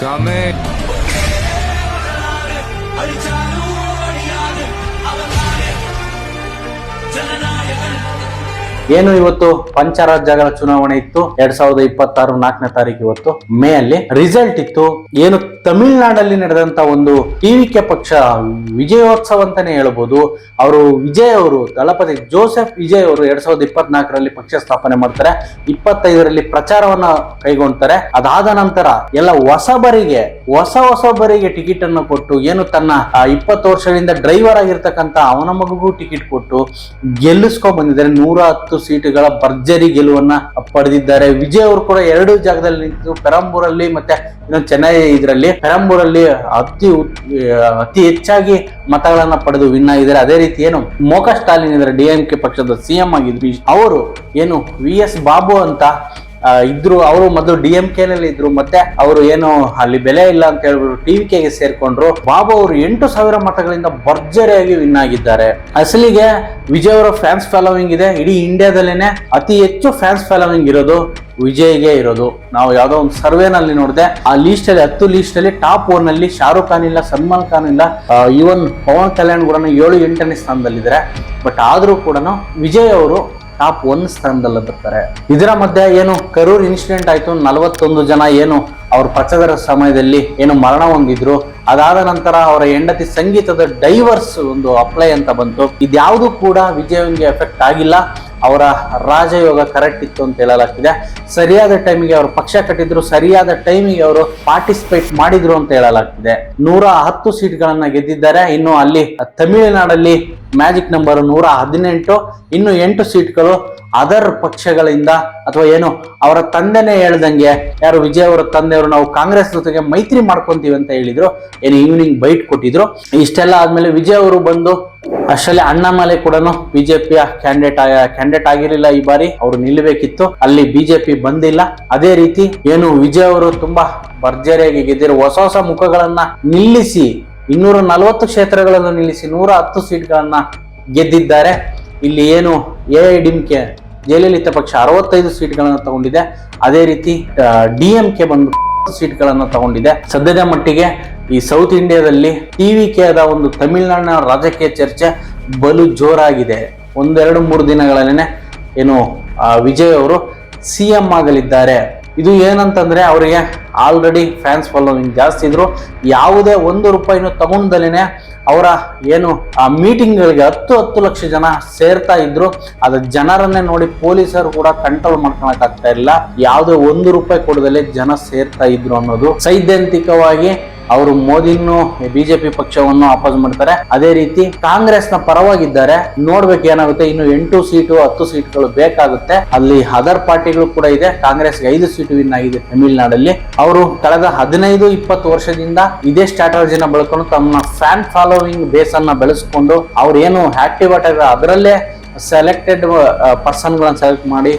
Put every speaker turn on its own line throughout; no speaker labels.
Coming.
ಏನು ಇವತ್ತು ಪಂಚರಾಜ್ಯಗಳ ಚುನಾವಣೆ ಇತ್ತು 2026 4ನೇ ತಾರೀಕು ಇವತ್ತು ಮೇ ಅಲ್ಲಿ ರಿಸಲ್ಟ್ ಇತ್ತು. ಏನು ತಮಿಳುನಾಡಲ್ಲಿ ನಡೆದಂತ ಒಂದು ಟಿವಿಕೆ ಪಕ್ಷ ವಿಜಯೋತ್ಸವ ಅಂತಾನೆ ಹೇಳ್ಬೋದು. ಅವರು ವಿಜಯ್ ಅವರು ದಳಪತಿ ಜೋಸೆಫ್ ವಿಜಯ್ ಅವರು 2024ರಲ್ಲಿ ಪಕ್ಷ ಸ್ಥಾಪನೆ ಮಾಡ್ತಾರೆ, 25ರಲ್ಲಿ ಪ್ರಚಾರವನ್ನ ಕೈಗೊಳ್ತಾರೆ. ಅದಾದ ನಂತರ ಎಲ್ಲ ಹೊಸಬರಿಗೆ ಟಿಕೆಟ್ ಅನ್ನು ಕೊಟ್ಟು ಏನು ತನ್ನ 20 ವರ್ಷದಿಂದ ಡ್ರೈವರ್ ಆಗಿರ್ತಕ್ಕಂಥ ಅವನ ಮಗುಗೂ ಟಿಕೆಟ್ ಕೊಟ್ಟು ಗೆಲ್ಲಿಸ್ಕೊಂಡ್ ಬಂದಿದ್ದಾರೆ. 110 ಸೀಟುಗಳ ಭರ್ಜರಿ ಗೆಲುವನ್ನ ಪಡೆದಿದ್ದಾರೆ. ವಿಜಯ್ ಅವರು ಕೂಡ 2 ಜಾಗದಲ್ಲಿ ನಿಂತು ಪೆರಂಬೂರಲ್ಲಿ ಮತ್ತೆ ಇನ್ನೊಂದು ಚೆನ್ನೈ ಇದರಲ್ಲಿ ಪೆರಂಬೂರಲ್ಲಿ ಅತಿ ಹೆಚ್ಚಾಗಿ ಮತಗಳನ್ನ ಪಡೆದು ವಿನ್ ಆಗಿದ್ದಾರೆ. ಅದೇ ರೀತಿ ಏನು ಮೋಕ ಸ್ಟಾಲಿನ್ ಇದ್ದಾರೆ, ಡಿಎಂಕೆ ಪಕ್ಷದ ಸಿಎಂ ಆಗಿದ್ರು. ಅವರು ಏನು VS ಬಾಬು ಅಂತ ಇದ್ರು, ಅವರು ಮೊದಲು DMK ನಲ್ಲಿ ಇದ್ರು, ಮತ್ತೆ ಅವರು ಏನು ಅಲ್ಲಿ ಬೆಲೆ ಇಲ್ಲ ಅಂತ ಹೇಳ್ಬಿಟ್ಟು TVKಗೆ ಸೇರ್ಕೊಂಡ್ರು. ಬಾಬು ಅವರು 8,000 ಮತಗಳಿಂದ ಭರ್ಜರಿಯಾಗಿ ವಿನ್ ಆಗಿದ್ದಾರೆ. ಅಸಲಿಗೆ ವಿಜಯ್ ಅವರ ಫ್ಯಾನ್ಸ್ ಫಾಲೋವಿಂಗ್ ಇದೆ, ಇಡೀ ಇಂಡಿಯಾದಲ್ಲೇನೆ ಅತಿ ಹೆಚ್ಚು ಫ್ಯಾನ್ಸ್ ಫಾಲೋವಿಂಗ್ ಇರೋದು ವಿಜಯ್ಗೆ ಇರೋದು. ನಾವು ಯಾವ್ದೋ ಒಂದು ಸರ್ವೆನಲ್ಲಿ ನೋಡಿದೆ, ಆ ಲೀಸ್ಟ್ ಅಲ್ಲಿ 10 ಲೀಸ್ಟ್ ಅಲ್ಲಿ ಟಾಪ್ 1 ಅಲ್ಲಿ ಶಾರುಖ್ ಖಾನ್ ಇಲ್ಲ, ಸಲ್ಮಾನ್ ಖಾನ್ ಇಲ್ಲ, ಈವನ್ ಪವನ್ ಕಲ್ಯಾಣ್ ಕೂಡ 7-8ನೇ ಸ್ಥಾನದಲ್ಲಿದ್ದಾರೆ. ಬಟ್ ಆದ್ರೂ ಕೂಡ ವಿಜಯ್ ಅವರು ಟಾಪ್ 1 ಸ್ಥಾನದಲ್ಲಿ ಬರ್ತಾರೆ. ಇದರ ಮಧ್ಯೆ ಏನು ಕರೂರ್ ಇನ್ಸಿಡೆಂಟ್ ಆಯ್ತು, 41 ಜನ ಏನು ಅವ್ರ ಪ್ರಚಾರದ ಸಮಯದಲ್ಲಿ ಏನು ಮರಣ ಹೊಂದಿದ್ರು. ಅದಾದ ನಂತರ ಅವರ ಹೆಂಡತಿ ಸಂಗೀತದ ಡೈವರ್ಸ್ ಒಂದು ಅಪ್ಲೈ ಅಂತ ಬಂತು. ಇದ್ಯಾವುದು ಕೂಡ ವಿಜಯ್ಗೆ ಎಫೆಕ್ಟ್ ಆಗಿಲ್ಲ. ಅವರ ರಾಜಯೋಗ ಕರೆಕ್ಟ್ ಇತ್ತು ಅಂತ ಹೇಳಲಾಗ್ತಿದೆ. ಸರಿಯಾದ ಟೈಮಿಗೆ ಅವರು ಪಕ್ಷ ಕಟ್ಟಿದ್ರು, ಸರಿಯಾದ ಟೈಮಿಗೆ ಅವರು ಪಾರ್ಟಿಸಿಪೇಟ್ ಮಾಡಿದ್ರು ಅಂತ ಹೇಳಲಾಗ್ತಿದೆ. 110 ಸೀಟ್ಗಳನ್ನ ಗೆದ್ದಿದ್ದಾರೆ. ಇನ್ನು ಅಲ್ಲಿ ತಮಿಳುನಾಡಲ್ಲಿ ಮ್ಯಾಜಿಕ್ ನಂಬರ್ 118, ಇನ್ನು 8 ಸೀಟ್ಗಳು ಅದರ್ ಪಕ್ಷಗಳಿಂದ ಅಥವಾ ಏನು ಅವರ ತಂದೆನೇ ಹೇಳ್ದಂಗೆ, ಯಾರು ವಿಜಯ್ ಅವರ ತಂದೆಯವರು ನಾವು ಕಾಂಗ್ರೆಸ್ ಜೊತೆಗೆ ಮೈತ್ರಿ ಮಾಡ್ಕೊಂತೀವಿ ಅಂತ ಹೇಳಿದ್ರು, ಏನು ಈವ್ನಿಂಗ್ ಬೈಟ್ ಕೊಟ್ಟಿದ್ರು. ಇಷ್ಟೆಲ್ಲ ಆದ್ಮೇಲೆ ವಿಜಯ್ ಅವರು ಬಂದು ಅಷ್ಟರಲ್ಲಿ ಅಣ್ಣಾಮಲೈ ಕೂಡ ಬಿಜೆಪಿಯ ಕ್ಯಾಂಡಿಡೇಟ್ ಆಗಿರಲಿಲ್ಲ. ಈ ಬಾರಿ ಅವರು ನಿಲ್ಲಬೇಕಿತ್ತು, ಅಲ್ಲಿ ಬಿಜೆಪಿ ಬಂದಿಲ್ಲ. ಅದೇ ರೀತಿ ಏನು ವಿಜಯ್ ಅವರು ತುಂಬಾ ಭರ್ಜರಿಯಾಗಿ ಗೆದ್ದಿರೋ ಹೊಸ ಮುಖಗಳನ್ನ ನಿಲ್ಲಿಸಿ 240 ಕ್ಷೇತ್ರಗಳನ್ನು ನಿಲ್ಲಿಸಿ 110 ಸೀಟ್ಗಳನ್ನ ಗೆದ್ದಿದ್ದಾರೆ. ಇಲ್ಲಿ ಏನು AIDMK ಜಯಲಲಿತಾ ಪಕ್ಷ 65 ಸೀಟ್ಗಳನ್ನು ತಗೊಂಡಿದೆ. ಅದೇ ರೀತಿ DMK ಬಂದು ಸೀಟ್ಗಳನ್ನು ತಗೊಂಡಿದೆ. ಸದ್ಯದ ಮಟ್ಟಿಗೆ ಈ ಸೌತ್ ಇಂಡಿಯಾದಲ್ಲಿ TVKದ ಒಂದು ತಮಿಳುನಾಡಿನ ರಾಜಕೀಯ ಚರ್ಚೆ ಬಲು ಜೋರಾಗಿದೆ. 1-2-3 ದಿನಗಳಲ್ಲೇನೆ ಏನು ವಿಜಯ್ ಅವರು CM ಆಗಲಿದ್ದಾರೆ. ಇದು ಏನಂತಂದ್ರೆ ಅವರಿಗೆ ಆಲ್ರೆಡಿ ಫ್ಯಾನ್ಸ್ ಫಾಲೋವಿಂಗ್ ಜಾಸ್ತಿ ಇದ್ರು. ಯಾವುದೇ 1 ರೂಪಾಯಿನೂ ತಗೊಂಡಲೇನೆ ಅವರ ಏನು ಆ ಮೀಟಿಂಗ್ಗಳಿಗೆ 10 ಲಕ್ಷ ಜನ ಸೇರ್ತಾ ಇದ್ರು. ಅದ ಜನರನ್ನೇ ನೋಡಿ ಪೊಲೀಸರು ಕೂಡ ಕಂಟ್ರೋಲ್ ಮಾಡ್ಕೊಳಕ್ ಆಗ್ತಾ ಇಲ್ಲ. ಯಾವುದೇ 1 ರೂಪಾಯಿ ಕೊಡದಲ್ಲೇ ಜನ ಸೇರ್ತಾ ಇದ್ರು ಅನ್ನೋದು. ಸೈದ್ಧಾಂತಿಕವಾಗಿ ಅವರು ಮೋದಿನೂ ಬಿಜೆಪಿ ಪಕ್ಷವನ್ನು ಅಪೋಸ್ ಮಾಡ್ತಾರೆ. ಅದೇ ರೀತಿ ಕಾಂಗ್ರೆಸ್ ನ ಪರವಾಗಿದ್ದಾರೆ. ನೋಡ್ಬೇಕು ಏನಾಗುತ್ತೆ. ಇನ್ನು 8 ಸೀಟು 10 ಸೀಟ್ಗಳು ಬೇಕಾಗುತ್ತೆ. ಅಲ್ಲಿ ಅದರ್ ಪಾರ್ಟಿಗಳು ಕೂಡ ಇದೆ. ಕಾಂಗ್ರೆಸ್ಗೆ 5 ಸೀಟು ವಿನ್ ಆಗಿದೆ ತಮಿಳುನಾಡಲ್ಲಿ. ಅವರು ಕಳೆದ 15-20 ವರ್ಷದಿಂದ ಇದೇ ಸ್ಟ್ರಾಟಜಿನ ಬಳಕೊಂಡು ತಮ್ಮ ಫ್ಯಾನ್ ಫಾಲೋವಿಂಗ್ ಬೇಸ್ ಅನ್ನ ಬೆಳೆಸ್ಕೊಂಡು ಅವ್ರು ಏನು ಆಕ್ಟಿವ್ ಆಗಿದ್ದಾರೆ ಅದರಲ್ಲೇ ಸೆಲೆಕ್ಟೆಡ್ ಪರ್ಸನ್ ಗಳನ್ನ ಸೆಲೆಕ್ಟ್ ಮಾಡಿ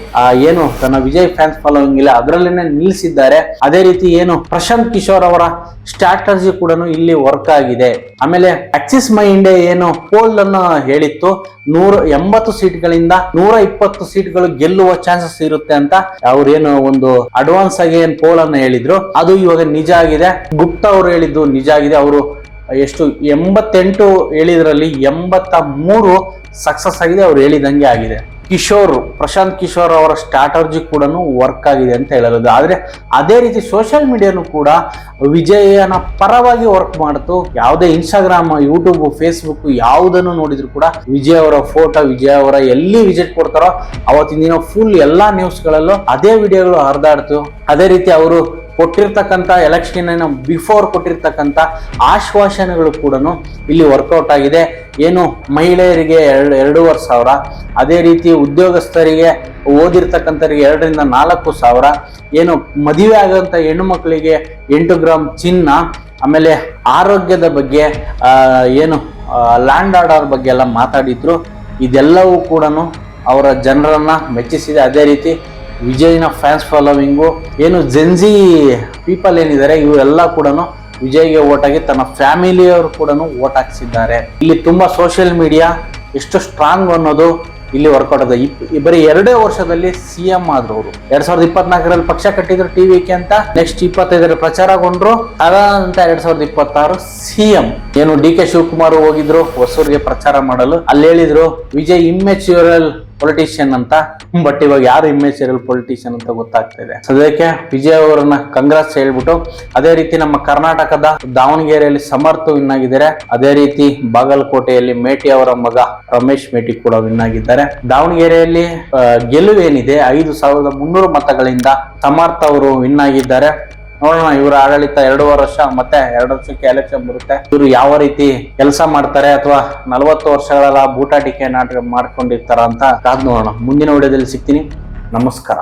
ಏನು ತನ್ನ ವಿಜಯ್ ಫ್ಯಾನ್ಸ್ ಫಾಲೋವಿಂಗ್ ಇಲ್ಲ ಅದರಲ್ಲೇನೆ ನಿಲ್ಲಿಸಿದ್ದಾರೆ. ಅದೇ ರೀತಿ ಏನು ಪ್ರಶಾಂತ್ ಕಿಶೋರ್ ಅವರ ಸ್ಟ್ರಾಟಜಿ ಕೂಡ ಇಲ್ಲಿ ವರ್ಕ್ ಆಗಿದೆ. ಆಮೇಲೆ ಆಕ್ಸಿಸ್ ಮೈ ಇಂಡಿಯಾ ಏನು ಪೋಲ್ ಅನ್ನು ಹೇಳಿತ್ತು, 180 ಸೀಟ್ಗಳಿಂದ 120 ಸೀಟ್ಗಳು ಗೆಲ್ಲುವ ಚಾನ್ಸಸ್ ಇರುತ್ತೆ ಅಂತ ಅವ್ರೇನು ಒಂದು ಅಡ್ವಾನ್ಸ್ ಆಗಿ ಏನ್ ಪೋಲ್ ಅನ್ನು ಹೇಳಿದ್ರು, ಅದು ಇವಾಗ ನಿಜ ಆಗಿದೆ. ಗುಪ್ತಾ ಅವರು ಹೇಳಿದ್ದು ನಿಜ ಆಗಿದೆ. ಅವರು ಎಷ್ಟು 88 ಹೇಳಿದ್ರಲ್ಲಿ 83 ಸಕ್ಸಸ್ ಆಗಿದೆ. ಅವ್ರು ಹೇಳಿದಂಗೆ ಆಗಿದೆ. ಪ್ರಶಾಂತ್ ಕಿಶೋರ್ ಅವರ ಸ್ಟ್ರಾಟಜಿ ಕೂಡ ವರ್ಕ್ ಆಗಿದೆ ಅಂತ ಹೇಳೋದು. ಆದ್ರೆ ಅದೇ ರೀತಿ ಸೋಷಿಯಲ್ ಮೀಡಿಯಾನು ಕೂಡ ವಿಜಯನ ಪರವಾಗಿ ವರ್ಕ್ ಮಾಡ್ತು. ಯಾವುದೇ ಇನ್ಸ್ಟಾಗ್ರಾಮ್, ಯೂಟ್ಯೂಬ್, ಫೇಸ್ಬುಕ್ ಯಾವುದನ್ನು ನೋಡಿದ್ರು ಕೂಡ ವಿಜಯ್ ಅವರ ಫೋಟೋ, ವಿಜಯ್ ಅವರ ಎಲ್ಲಿ ವಿಸಿಟ್ ಕೊಡ್ತಾರೋ ಅವತ್ತಿನ ದಿನ ಫುಲ್ ಎಲ್ಲಾ ನ್ಯೂಸ್ಗಳಲ್ಲೂ ಅದೇ ವಿಡಿಯೋಗಳು ಹರಿದಾಡ್ತು. ಅದೇ ರೀತಿ ಅವರು ಕೊಟ್ಟಿರ್ತಕ್ಕಂಥ ಎಲೆಕ್ಷನ್ ಬಿಫೋರ್ ಕೊಟ್ಟಿರ್ತಕ್ಕಂಥ ಆಶ್ವಾಸನೆಗಳು ಕೂಡ ಇಲ್ಲಿ ವರ್ಕೌಟ್ ಆಗಿದೆ. ಏನು ಮಹಿಳೆಯರಿಗೆ 2,500, ಅದೇ ರೀತಿ ಉದ್ಯೋಗಸ್ಥರಿಗೆ ಓದಿರ್ತಕ್ಕಂಥವರಿಗೆ 2,000-4,000 ಸಾವಿರ, ಏನು ಮದುವೆ ಆಗುವಂಥ ಹೆಣ್ಣು ಮಕ್ಕಳಿಗೆ 8 ಗ್ರಾಮ್ ಚಿನ್ನ, ಆಮೇಲೆ ಆರೋಗ್ಯದ ಬಗ್ಗೆ ಏನು ಲ್ಯಾಂಡ್ ಆರ್ಡರ್ ಬಗ್ಗೆ ಎಲ್ಲ ಮಾತಾಡಿದ್ರು. ಇದೆಲ್ಲವೂ ಕೂಡ ಅವರ ಜನರನ್ನ ಮೆಚ್ಚಿಸಿದೆ. ಅದೇ ರೀತಿ ವಿಜಯ್ನ ಫ್ಯಾನ್ಸ್ ಫಾಲೋವಿಂಗು ಏನು ಜೆನ್ಜಿ ಪೀಪಲ್ ಏನಿದ್ದಾರೆ ಇವರೆಲ್ಲ ಕೂಡ ವಿಜಯ್ಗೆ ವೋಟ್ ಆಗಿ ತನ್ನ ಫ್ಯಾಮಿಲಿಯವರು ಕೂಡ ವೋಟ್ ಹಾಕಿಸಿದ್ದಾರೆ. ಇಲ್ಲಿ ತುಂಬಾ ಸೋಷಿಯಲ್ ಮೀಡಿಯಾ ಎಷ್ಟು ಸ್ಟ್ರಾಂಗ್ ಅನ್ನೋದು ಇಲ್ಲಿ ವರ್ಕೌಟ್ ಆದ. ಬರೀ 2 ವರ್ಷದಲ್ಲಿ ಸಿಎಂ ಆದ್ರು ಅವರು. 2024ರಲ್ಲಿ ಪಕ್ಷ ಕಟ್ಟಿದ್ರು ಟಿವಿಕೆ ಅಂತ, ನೆಕ್ಸ್ಟ್ 25ರಲ್ಲಿ ಪ್ರಚಾರಗೊಂಡ್ರು, ಅದಾದಂತ 2026 ಸಿಎಂ. ಏನು ಡಿ ಕೆ ಶಿವಕುಮಾರ್ ಹೋಗಿದ್ರು ಹೊಸೂರಿಗೆ ಪ್ರಚಾರ ಮಾಡಲು, ಅಲ್ಲಿ ಹೇಳಿದ್ರು ವಿಜಯ್ ಇಮ್ಮೆಚ್ಯೂರಲ್ ಪೊಲಿಟಿಷಿಯನ್ ಅಂತ. ಬಟ್ ಇವಾಗ ಯಾರು ಇಮ್ಮೆಚ್ಯೂರಲ್ ಪೊಲಿಟಿಷಿಯನ್ ಅಂತ ಗೊತ್ತಾಗ್ತಾ ಇದೆ. ಸದ್ಯಕ್ಕೆ ವಿಜಯ್ ಅವರನ್ನ ಕಂಗ್ರಾಟ್ಸ್ ಹೇಳ್ಬಿಟ್ಟು, ಅದೇ ರೀತಿ ನಮ್ಮ ಕರ್ನಾಟಕದ ದಾವಣಗೆರೆಯಲ್ಲಿ ಸಮರ್ಥ ವಿನ್ ಆಗಿದ್ದಾರೆ. ಅದೇ ರೀತಿ ಬಾಗಲಕೋಟೆಯಲ್ಲಿ ಮೇಟಿ ಅವರ ಮಗ ರಮೇಶ್ ಮೇಟಿ ಕೂಡ ವಿನ್ ಆಗಿದ್ದಾರೆ. ದಾವಣಗೆರೆಯಲ್ಲಿ ಗೆಲುವೇನಿದೆ 5300 ಮತಗಳಿಂದ ಸಮರ್ಥ ಅವರು ವಿನ್ ಆಗಿದ್ದಾರೆ. ನೋಡೋಣ, ಇವರ ಆಡಳಿತ 2 ವರ್ಷ, ಮತ್ತೆ 2 ವರ್ಷಕ್ಕೆ ಎಲೆಕ್ಷನ್ ಬರುತ್ತೆ. ಇವರು ಯಾವ ರೀತಿ ಕೆಲಸ ಮಾಡ್ತಾರೆ, ಅಥವಾ 40 ವರ್ಷಗಳ ಬೂಟಾಟಿಕೆ ನಾಟಕ ಮಾಡ್ಕೊಂಡಿರ್ತಾರ ಅಂತ ಕಾದ್ ನೋಡೋಣ. ಮುಂದಿನ ವಿಡಿಯೋದಲ್ಲಿ ಸಿಗ್ತೀನಿ. ನಮಸ್ಕಾರ.